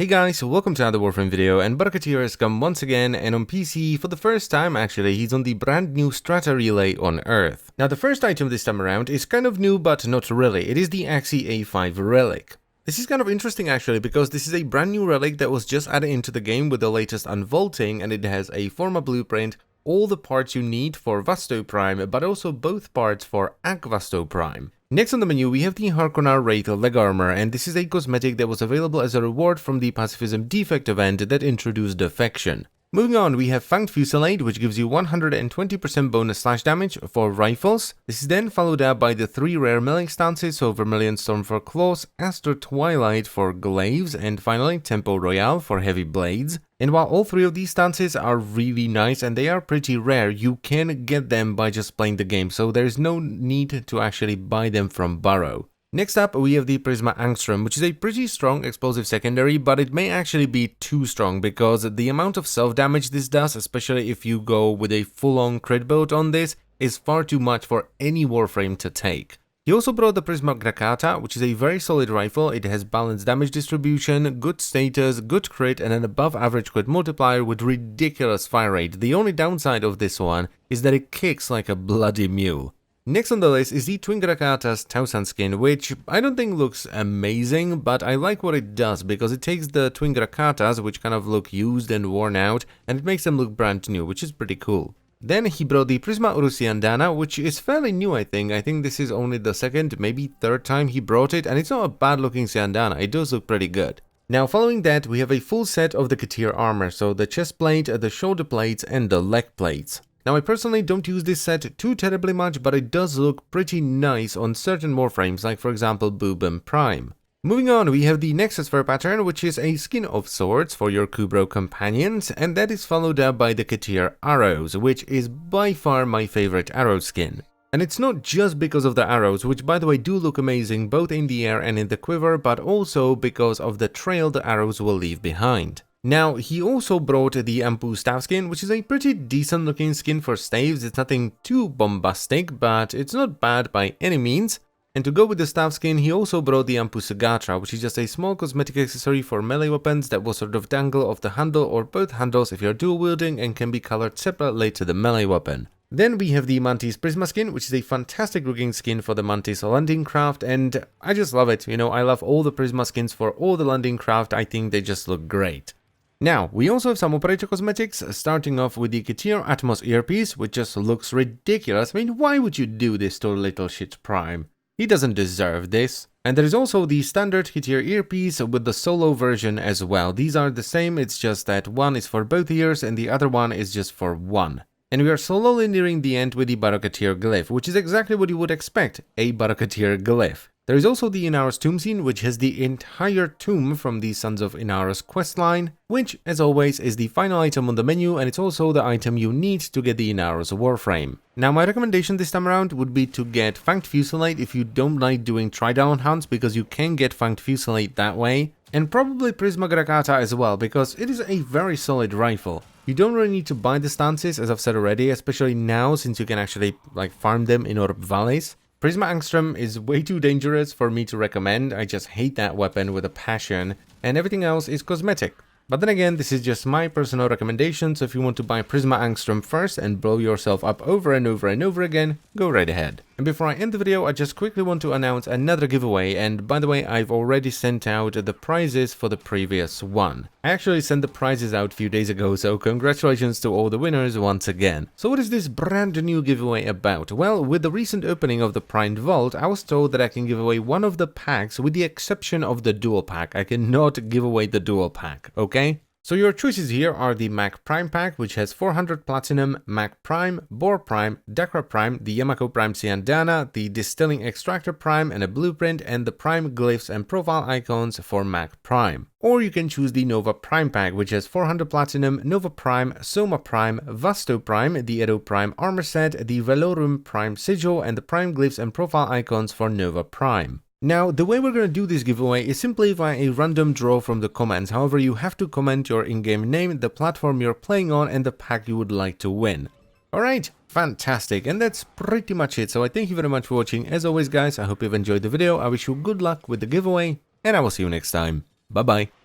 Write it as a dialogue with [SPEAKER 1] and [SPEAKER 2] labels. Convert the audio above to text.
[SPEAKER 1] Hey guys, welcome to another Warframe video, and Baro Teer has come once again, and on PC for the first time actually. He's on the brand new Strata Relay on Earth. Now the first item this time around is kind of new, but not really. It is the Axii A5 Relic. This is kind of interesting actually, because this is a brand new relic that was just added into the game with the latest unvaulting, and it has a Forma blueprint, all the parts you need for Vasto Prime, but also both parts for Vasto Prime. Next on the menu we have the Harkonar Wraith leg armor, and this is a cosmetic that was available as a reward from the Pacifism Defect event that introduced Defection. Moving on, we have Fanged Fusillade, which gives you 120% bonus slash damage for rifles. This is then followed up by the 3 rare melee stances, so Vermilion Storm for claws, Astral Twilight for glaives, and finally Tempo Royale for heavy blades. And while all 3 of these stances are really nice and they are pretty rare, you can get them by just playing the game, so there's no need to actually buy them from Baro. Next up, we have the Prisma Angstrom, which is a pretty strong explosive secondary, but it may actually be too strong because the amount of self-damage this does, especially if you go with a full-on crit build on this, is far too much for any Warframe to take. He also brought the Prisma Grakata, which is a very solid rifle. It has balanced damage distribution, good status, good crit, and an above average crit multiplier with ridiculous fire rate. The only downside of this one is that it kicks like a bloody mule. Next on the list is the Twin Grakata's Tausan skin, which I don't think looks amazing, but I like what it does because it takes the Twin Grakatas, which kind of look used and worn out, and it makes them look brand new, which is pretty cool. Then he brought the Prisma Urusiandana, which is fairly new I think. I think this is only the second, maybe third time he brought it, and it's not a bad looking Siandana, it does look pretty good. Now following that we have a full set of the Teer armor, so the chest plate, the shoulder plates, and the leg plates. Now I personally don't use this set too terribly much, but it does look pretty nice on certain Warframes, like for example Boobum Prime. Moving on, we have the Nexus Fur pattern, which is a skin of sorts for your Kubro companions, and that is followed up by the Teer arrows, which is by far my favorite arrow skin. And it's not just because of the arrows, which by the way do look amazing both in the air and in the quiver, but also because of the trail the arrows will leave behind. Now, he also brought the Ampu staff skin, which is a pretty decent looking skin for staves. It's nothing too bombastic, but it's not bad by any means. And to go with the staff skin, he also brought the Ampu Sagatra, which is just a small cosmetic accessory for melee weapons that will sort of dangle off the handle or both handles if you're dual wielding and can be colored separately to the melee weapon. Then we have the Mantis Prisma skin, which is a fantastic looking skin for the Mantis landing craft, and I just love it. You know, I love all the Prisma skins for all the landing craft. I think they just look great. Now, we also have some operator cosmetics, starting off with the Teer Atmos earpiece, which just looks ridiculous. I mean, why would you do this to little shit Prime? He doesn't deserve this. And there is also the standard Teer earpiece with the solo version as well. These are the same, it's just that one is for both ears and the other one is just for one. And we are slowly nearing the end with the Baro Teer glyph, which is exactly what you would expect, a Baro Teer glyph. There is also the Inaros tomb scene, which has the entire tomb from the Sons of Inaros questline, which, as always, is the final item on the menu, and it's also the item you need to get the Inaros Warframe. Now, my recommendation this time around would be to get Fanged Fusillade if you don't like doing Tridown hunts, because you can get Fanged Fusillade that way, and probably Prisma Grakata as well, because it is a very solid rifle. You don't really need to buy the stances, as I've said already, especially now since you can actually farm them in Orb Valleys. Prisma Angstrom is way too dangerous for me to recommend. I just hate that weapon with a passion, and everything else is cosmetic. But then again, this is just my personal recommendation, so if you want to buy Prisma Angstrom first and blow yourself up over and over and over again, go right ahead. And before I end the video, I just quickly want to announce another giveaway, and by the way, I've already sent out the prizes for the previous one. I actually sent the prizes out a few days ago, so congratulations to all the winners once again. So what is this brand new giveaway about? Well, with the recent opening of the Primed Vault, I was told that I can give away one of the packs with the exception of the dual pack. I cannot give away the dual pack, okay? So your choices here are the Mac Prime pack, which has 400 Platinum, Mac Prime, Boar Prime, Dakra Prime, the Yamako Prime Siandana, the Distilling Extractor Prime and a Blueprint, and the Prime Glyphs and Profile Icons for Mac Prime. Or you can choose the Nova Prime pack, which has 400 Platinum, Nova Prime, Soma Prime, Vasto Prime, the Edo Prime Armor Set, the Velorum Prime Sigil, and the Prime Glyphs and Profile Icons for Nova Prime. Now, the way we're going to do this giveaway is simply via a random draw from the comments. However, you have to comment your in-game name, the platform you're playing on, and the pack you would like to win. Alright, fantastic, and that's pretty much it. So I thank you very much for watching. As always guys, I hope you've enjoyed the video. I wish you good luck with the giveaway, and I will see you next time. Bye bye.